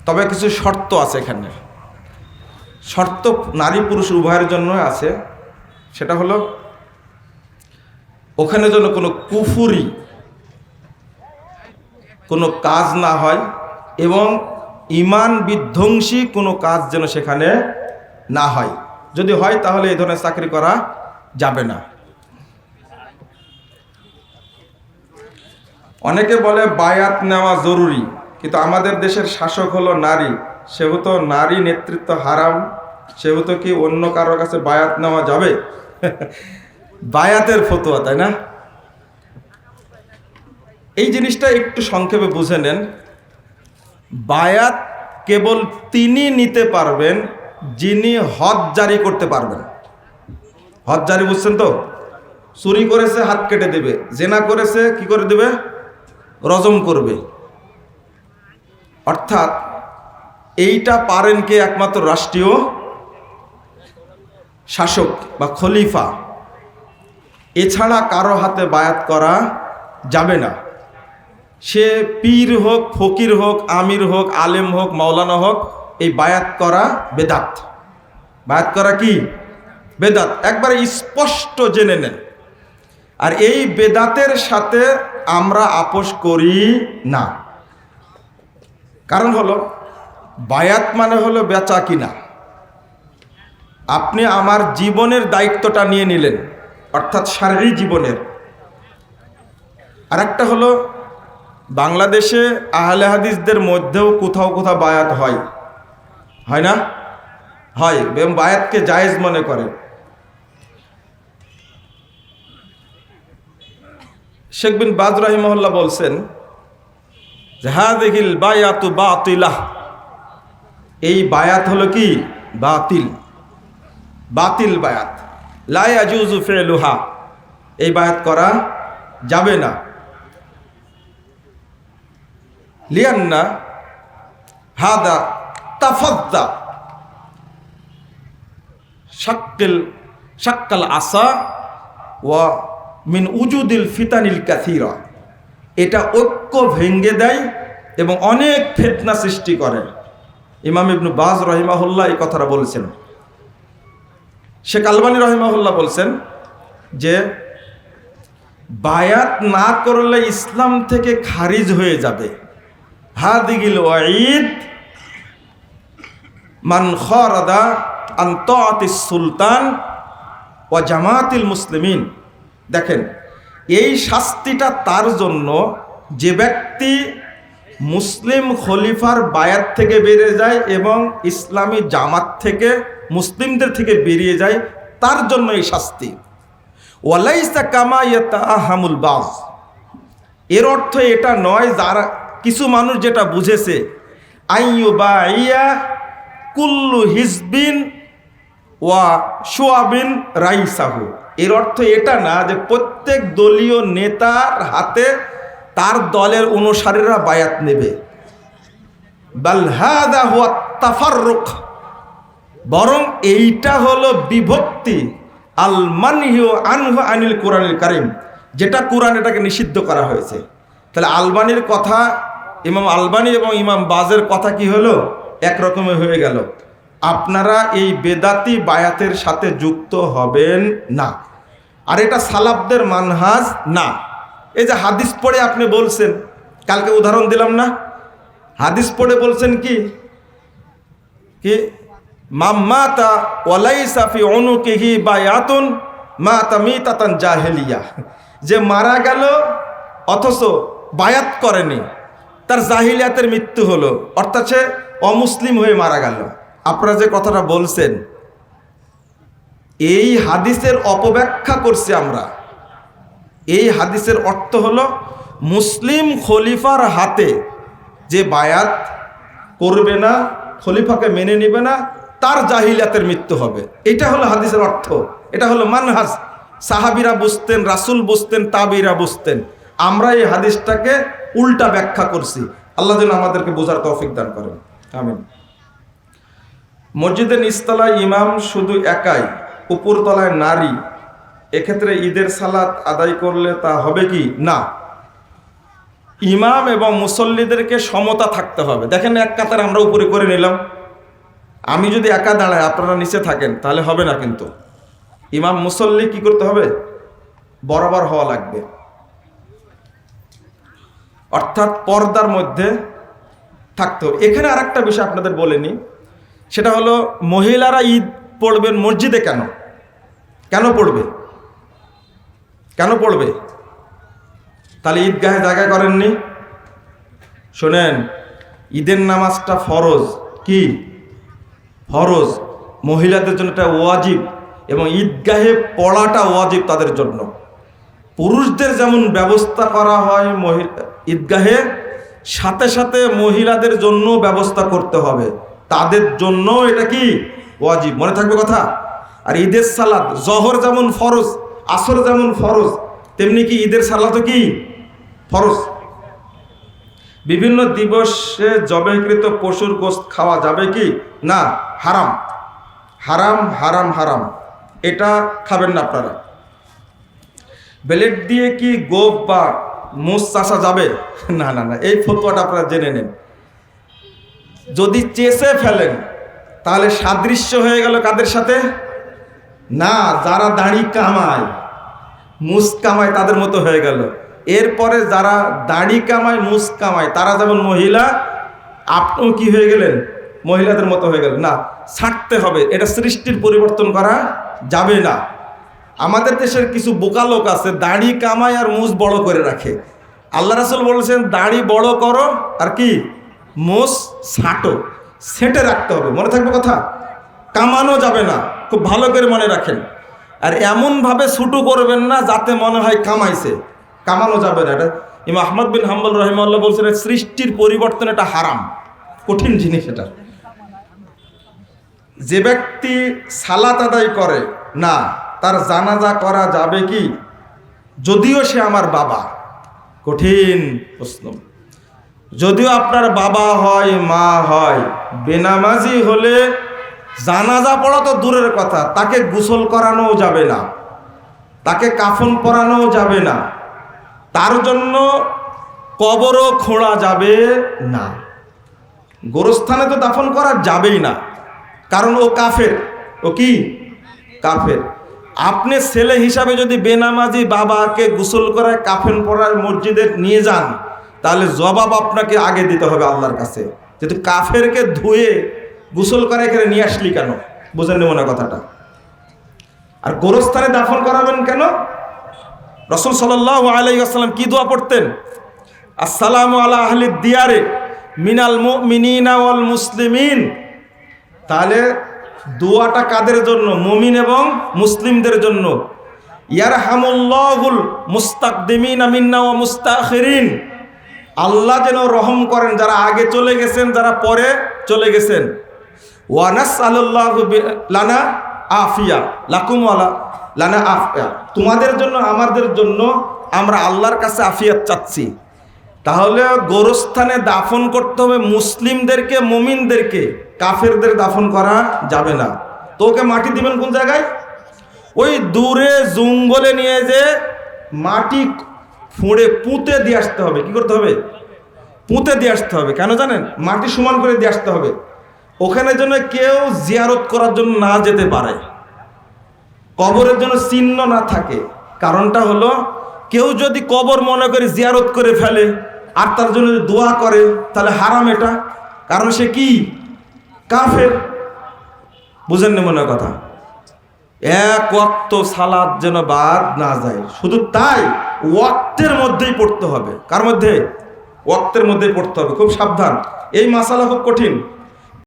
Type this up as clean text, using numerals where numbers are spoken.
তবে কিছু শর্ত আছে এখানে। শর্ত নারী পুরুষ উভয়ের জন্য আছে। সেটা হলো ওখানে যেন কোনো কুফুরি কোনো কাজ না হয় এবং ঈমান বিধ্বংসী কোনো কাজ যেন সেখানে না হয়। যদি হয় তাহলে এই ধরনের চাকরি করা যাবে না। অনেকে বলে বায়াত নেওয়া জরুরি, কিন্তু আমাদের দেশের শাসক হলো নারী, সেহেতু নারী নেতৃত্ব হারাম, সেহেতু কি অন্য কারোর কাছে বায়াত নেওয়া যাবে? বায়াতের ফতোয়া, তাই না? এই জিনিসটা একটু সংক্ষেপে বুঝে নেন। বায়াত কেবল তিনি নিতে পারবেন যিনি হদ জারি করতে পারবেন। হদ জারি বুঝছেন তো? চুরি করেছে হাত কেটে দেবে, জেনা করেছে কি করে দেবে? রজম করবে। অর্থাৎ এইটা পারেন কে? একমাত্র রাষ্ট্রীয় শাসক বা খলিফা। এছাড়া কারো হাতে বায়াত করা যাবে না। সে পীর হোক, ফকির হোক, আমির হোক, আলেম হোক, মাওলানা হোক, এই বায়াত করা বেদাত। বায়াত করা কি? বেদাত। একবারে স্পষ্ট জেনে নেন। আর এই বেদাতের সাথে আমরা আপোষ করি না। কারণ হলো বায়াত মানে হলো বেচা কিনা। আপনি আমার জীবনের দায়িত্বটা নিয়ে নিলেন, অর্থাৎ শারীরিক জীবনের। আর একটা হলো বাংলাদেশে আহলে হাদিসদের মধ্যেও কোথাও কোথাও বায়াত হয়, হয় না? হয়, এবং বায়াতকে জায়েজ মনে করে। শেখ বিন বাজ রাহিমাহুল্লাহ বলছেন যে হাযিহিল বায়াতু বাতিলাহ, এই বায়াত হলো কি? বাতিল, বাতিল বায়াত। লা ইয়াজুজু ফি'লুহা, এই বায়াত করা যাবে না। লিয়ান্না হাদা তাফাদ্দা শাক্কাল আসা ওয়া মিন উজুদিল ফিতানিল কাসীরা, এটা ঐক্য ভেঙ্গে দেয় এবং অনেক ফিতনা সৃষ্টি করে। ইমাম ইবনে বাজ রাহিমাহুল্লাহ এই কথাটা বলেছেন। শেখ আলবানী রাহিমাহুল্লাহ বলছেন যে বায়াত না করলে ইসলাম থেকে খারিজ হয়ে যাবে। হাদিগিল ওয়াঈদ মান খারাদা আন তাআতিস সুলতান ওয়া জামাআতিল মুসলিমিন। দেখেন, এই শাস্তিটা তার জন্য যে ব্যক্তি মুসলিম খলিফার বায়াত থেকে বেরিয়ে যায় এবং ইসলামী জামাত থেকে, মুসলিমদের থেকে বেরিয়ে যায়, তার জন্য এই শাস্তি। ওয়ালাইসা কামা ইয়াতাআহামুল বাজ, এর অর্থ এটা নয় যারা কিছু মানুষ যেটা বুঝেছে আইয়ুবাইয়া কুল্লু হিজবিন ওয়া শুআবিন রাইসাহু, এর অর্থ এটা না যে প্রত্যেক দলীয় নেতার হাতে তার দলের অনুসারীরা বায়াত নেবে। বাল হাযা হুয়া তাফাররুক, বরং এইটা হলো বিভক্তি। আল মানহিউ আনহু আনিল কোরআনিল কারীম, যেটা কোরআন এটাকে নিষিদ্ধ করা হয়েছে। তাহলে আলবানির কথা, ইমাম আলবানি এবং ইমাম বাজের কথা কি হলো? একরকমের হয়ে গেল। আপনারা এই বেদাতি বায়াতের সাথে যুক্ত হবেন না। আর এটা সালাফদের মানহাজ না। এই যে হাদিস পড়ে আপনি বলছেন, কালকে উদাহরণ দিলাম না, হাদিস পড়ে বলছেন কি কি মাম্মাতা ওয়ালাইসা ফি উনুকিহি বায়াতুন মাতা মিতাতান জাহেলিয়া, যে মারা গেল অথচ বায়াত করেনি, তার জাহিলিয়াতের মৃত্যু হলো, অর্থাৎ সে অমুসলিম হয়ে মারা গেল। আপনারা যে কথাটা বলছেন, এই হাদিসের অপব্যাখ্যা করছি আমরা। এই হাদিসের অর্থ হলো মুসলিম খলিফার হাতে যে বায়াত করবে না, খলিফাকে মেনে নেবে না, তার জাহিলিয়াতের মৃত্যু হবে। এটা হলো হাদিসের অর্থ, এটা হলো মানহাজ। সাহাবীরা বুঝতেন, রাসূল বুঝতেন, তাবিরা বুঝতেন। আমরা এই হাদিসটাকে উল্টা ব্যাখ্যা করছি। আল্লাহ যেন আমাদেরকে বোঝার তৌফিক দান করেন, আমিন। মসজিদের নিচতলায় ইমাম শুধু একাই, উপরতলায় নারী, এক্ষেত্রে ঈদের সালাত আদায় করলে তা হবে কি? না, ইমাম এবং মুসল্লিদেরকে সমতা থাকতে হবে। দেখেন এক কাতার আমরা উপরে করে নিলাম, আমি যদি একা দাঁড়াই আপনারা নিচে থাকেন তাহলে হবে না, কিন্তু ইমাম মুসল্লি কি করতে হবে? বরাবর হওয়া লাগবে, অর্থাৎ পর্দার মধ্যে থাকতে হবে। এখানে আর একটা বিষয় আপনাদের বলেনি, সেটা হলো মহিলারা ঈদ পড়বেন মসজিদে কেন? কেন পড়বে? কেন পড়বে? তাহলে ঈদগাহে জায়গা করেননি? শোনেন, ঈদের নামাজটা ফরজ। কি ফরজ? মহিলাদের জন্য এটা ওয়াজিব, এবং ঈদগাহে পড়াটা ওয়াজিব তাদের জন্য। পুরুষদের যেমন ব্যবস্থা করা হয় ঈদগাহে, সাথে সাথে মহিলাদের জন্য ব্যবস্থা করতে হবে, তাদের জন্য এটা কি ওয়াজিব। মনে থাকবে কথা। আর ঈদের সালাত, জহর যেমন ফরজ, আসর যেমন ফরজ, তেমনি কি ঈদের সালাতও কি ফরজ। বিভিন্ন দিবসে জবাইকৃত পশুর গোশত খাওয়া যাবে কি? না, হারাম হারাম হারাম হারাম, এটা খাবেন না আপনারা। ব্লেড দিয়ে কি গোপ বা মোষ চাষা যাবে? না না না, এই ফতোয়াটা আপনারা জেনে নেন। যদি চেষে ফেলেন তাহলে সাদৃশ্য হয়ে গেল কাদের সাথে? না, যারা দাড়ি কামায়, মুস কামায়, তাদের মতো হয়ে গেল। এরপরে যারা দাড়ি কামায়, মুস কামায়, তারা যেমন মহিলা, আপনিও কি হয়ে গেলেন? মহিলাদের মতো হয়ে গেলেন। না, ছাড়তে হবে, এটা সৃষ্টির পরিবর্তন করা যাবে না। আমাদের দেশের কিছু বোকা লোক আছে, দাড়ি কামায় আর মুস বড় করে রাখে। আল্লাহ রাসূল বলেছেন দাড়ি বড় করো আর কি মুস ছাটো, সেটে রাখতে হবে। মনে থাকবে কথা, কামানো যাবে না, খুব ভালো করে মনে রাখেন। আর এমনভাবে ছুটু করবেন না যাতে মনে হয় কামাইছে, কামানো যাবে না। এটা ইমাম আহমদ বিন হাম্বল রাহিমাহুল্লাহ বলছেন সৃষ্টির পরিবর্তন, এটা হারাম, কঠিন জিনিস। এটা যে ব্যক্তি সালাত আদায় করে না, তার জানাজা করা যাবে কি? যদিও সে আমার বাবা। কঠিন প্রশ্ন। যদিও আপনার বাবা হয়, মা হয়, বেনামাজি হলে জানাজা পড়া তো দূরের কথা, তাকে গোসল করানো যাবে না, তাকে কাফন পরানো যাবে না, তার জন্য কবরও খোঁড়া যাবে না, গোরস্থানে তো দাফন করা যাবেই না, কারণ ও কাফের। ও কি কাফের। আপনি ছেলে হিসাবে যদি বেনামাজি বাবাকে গোসল করায় কাফন পরায় মসজিদে নিয়ে যান, তাহলে জবাব আপনাকে আগে দিতে হবে আল্লাহর কাছে, যেহেতু কাফেরকে ধুয়ে গোসল করে এখানে নিয়ে আসলি কেন? বুঝেন মনে কথাটা। আর গোরস্থানে দাফন করাবেন কেন? রাসূল সাল্লাল্লাহু আলাইহি ওয়াসাল্লাম কি দোয়া পড়তেন? আসসালামু আলা আহলি দিয়ারে মিনাল মুমিনিনা ওয়াল মুসলিমিন। তাহলে দোয়াটা কাদের জন্য? মুমিন এবং মুসলিমদের জন্য। ইয়ারহামুল্লাহুল মুস্তাকদিমিনা মিন্না ওয়া মুস্তাখিরিন। আল্লাহ যেন রহম করেন যারা আগে চলে গেছেন, যারা পরে চলে গেছেন। ওয়া নাসআলুল্লাহু লানা আফিয়া লাকুম ওয়ালা লানা আফিয়া। তোমাদের জন্য আমাদের জন্য আমরা আল্লাহর কাছে আফিয়াত চাচ্ছি। তাহলে গোরস্থানে দাফন করতে হবে মুসলিমদেরকে, মুমিনদেরকে, কাফেরদের দাফন করা যাবে না। তো ওকে মাটি দিবেন কোন জায়গায়? ওই দূরে জঙ্গলে নিয়ে যে মাটি ফুঁড়ে পুঁতে দিয়ে আসতে হবে। কি করতে হবে? পুঁতে দিয়ে আসতে হবে। কেন জানেন? মাটি সমান করে দিয়ে আসতে হবে। ওখানে যেন কেউ জিয়ারত করার জন্য না যেতে পারে, কবরের জন্য চিহ্ন না থাকে। কারণটা হলো কেউ যদি কবর মনে করে জিয়ারত করে ফেলে আর তার জন্য দোয়া করে, তাহলে হারাম এটা, কারণ সে কি কাফের। বুঝেন না মনে কথা। এক ওয়াক্ত সালাত যেন বাদ না যায়। শুধু তাই, ওয়াক্তের মধ্যেই পড়তে হবে। কার মধ্যে? ওয়াক্তের মধ্যেই পড়তে হবে। খুব সাবধান, এই মাসালা খুব কঠিন।